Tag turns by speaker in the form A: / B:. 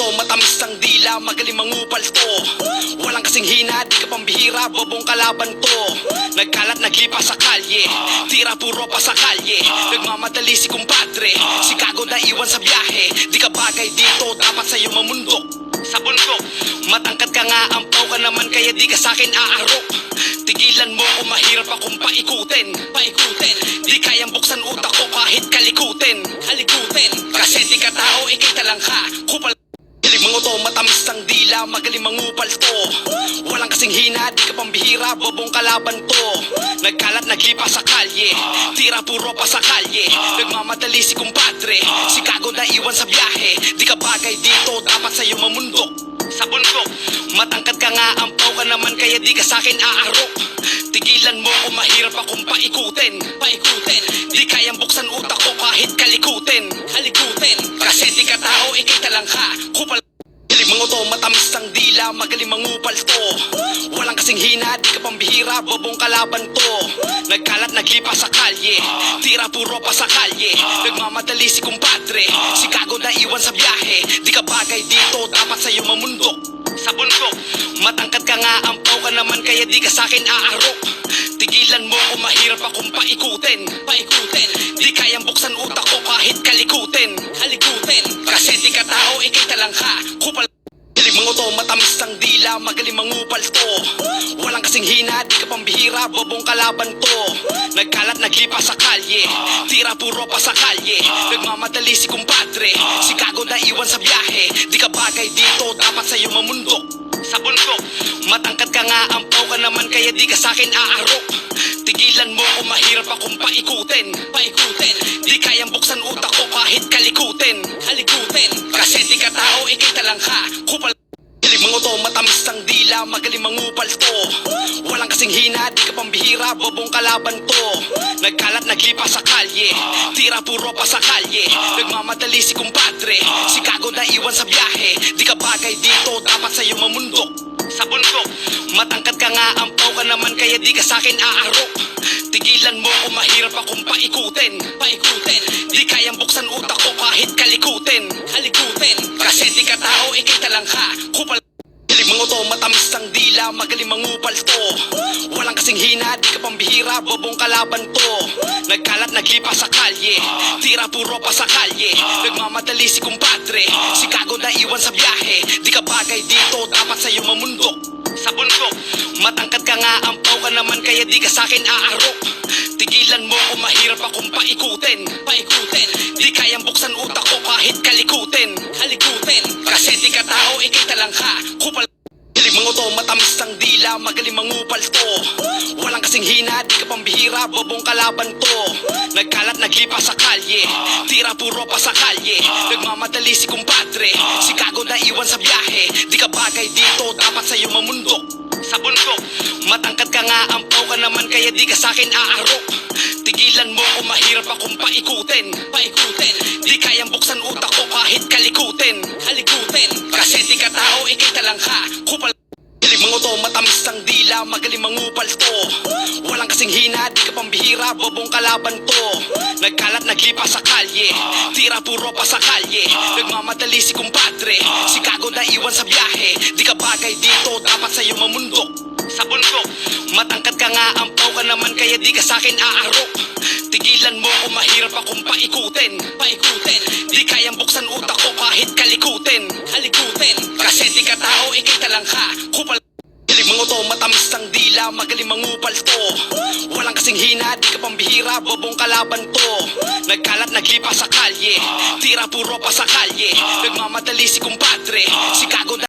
A: to, matamis ang dila, magaling mangupal to. Walang kasing hina, di ka pambihira, bobong kalaban to. Nagkalat, naglipa sa kalye, tira puro pa sa kalye. Nagmamadali si kumpadre, si Gago na iwan sa biyahe. Di ka bagay dito, dapat sa'yo mamundok sa bundok. Matangkad ka nga, ampaw ka naman, kaya di ka sa'kin aarok. Tigilan mo kung mahirap akong paikutin. Di kayang buksan utak ko kahit kalikutin. Kasi di ka tao, ikay talangka. Kupal mga to, matamis ang dila, magaling mangupal to. Walang kasing hina, di ka pambihira, bobong kalaban to. Nagkalat, naglipa sa kalye, tira puro pa sa kalye. Nagmamadali si kumpadre, si Gago na iwan sa biyahe. Di ka bagay dito, dapat sa'yo mamundok sa bundok. Matangkad ka nga, ampaw ka naman, kaya di ka sa'kin aarok. Tigilan mo kung mahirap akong paikutin. Di kayang buksan utak ko kahit kalikutin. Kasi di ka tao, ikay talangka. Kupal mga to, matamis ang dila, magaling mangupal to. Walang kasing hina, di ka pambihira, bobong kalaban to. Nagkalat, naglipa sa kalye, tira puro pa sa kalye. Nagmamadali si kumpadre, si Gago na iwan sa biyahe. Di ka bagay dito, dapat sa'yo mamundok sa bundok. Matangkad ka nga, ampaw ka naman, kaya di ka sa'kin aarok. Tigilan mo kung mahirap akong paikutin. Di kayang buksan utak ko kahit kalikutin. Kasi di ka tao, ikay talangka. Kupal mga to, matamis ang dila, magaling mangupal to. Walang kasing hina, di ka pambihira, bobong kalaban to. Nagkalat, naglipa sa kalye, tira puro pa sa kalye. Nagmamadali si kumpadre, si Gago na iwan sa biyahe. Di ka bagay dito, dapat sa'yo mamundok sa bundok. Matangkad ka nga, ampaw ka naman, kaya di ka sa'kin aarok. Tigilan mo kung mahirap akong paikutin. Di kayang buksan utak ko kahit kalikutin. Kasi di ka tao, ikay talangka. Kupal mga to, matamis ang dila, magaling mangupal to. Walang kasing hina, di ka pambihira, bobong kalaban to. Nagkalat, naglipa sa kalye, tira puro pa sa kalye. Nagmamadali si kumpadre, si Gago na iwan sa biyahe. Di ka bagay dito, dapat sa'yo mamundok sa bundok. Matangkad ka nga, ampaw ka naman, kaya di ka sa'kin aarok. Tigilan mo kung mahirap akong paikutin. Di kayang buksan utak ko kahit kalikutin. Kasi di ka tao, ikay talangka. Kupal mga to, matamis ang dila, magaling mangupal to. Walang kasing hina, di ka pambihira, bobong kalaban to. Nagkalat, naglipa sa kalye, tira puro pa sa kalye. Nagmamadali si kumpadre, si Gago na iwan sa biyahe. Di ka bagay dito, dapat sa'yo mamundok sa bundok. Matangkad ka nga, ampaw ka naman, kaya di ka sa'kin aarok. Tigilan mo kung mahirap akong paikutin. Di kayang buksan utak ko kahit kalikutin. Kasi di ka tao, ikay talangka. Kupal mga to, matamis ang dila, magaling mangupal to. Walang kasing hina, di ka pambihira, bobong kalaban to. Nagkalat, naglipa sa kalye, tira puro pa sa kalye. Nagmamadali si kumpadre, si Gago na iwan sa biyahe. Di ka bagay dito, dapat sa'yo mamundok sa bundok. Matangkad ka nga, ampaw ka naman, kaya di ka sa'kin aarok. Tigilan mo kung mahirap akong paikutin. Di kayang buksan utak ko kahit kalikutin. Kasi di ka tao, ikay talangka. Kupal mga to, matamis ang dila, magaling mangupal to. Walang kasing hina, di ka pambihira, bobong kalaban to. Nagkalat, naglipa sa kalye, tira puro pa sa kalye. Nagmamadali si kumpadre, si Gago na iwan sa biyahe. Di ka bagay dito, dapat sa'yo mamundok sa bundok. Matangkad ka nga, ampaw ka naman, kaya di ka sa'kin aarok. Tigilan mo kung mahirap akong paikutin. Di kayang buksan utak ko kahit kalikutin. Kasi di ka tao, ikay talangka. Kupal mga to, matamis ang dila, magaling mangupal to. Walang kasing hina, di ka pambihira, bobong kalaban to. Nagkalat, naglipa sa kalye, tira puro pa sa kalye. Nagmamadali si kumpadre, si Gago na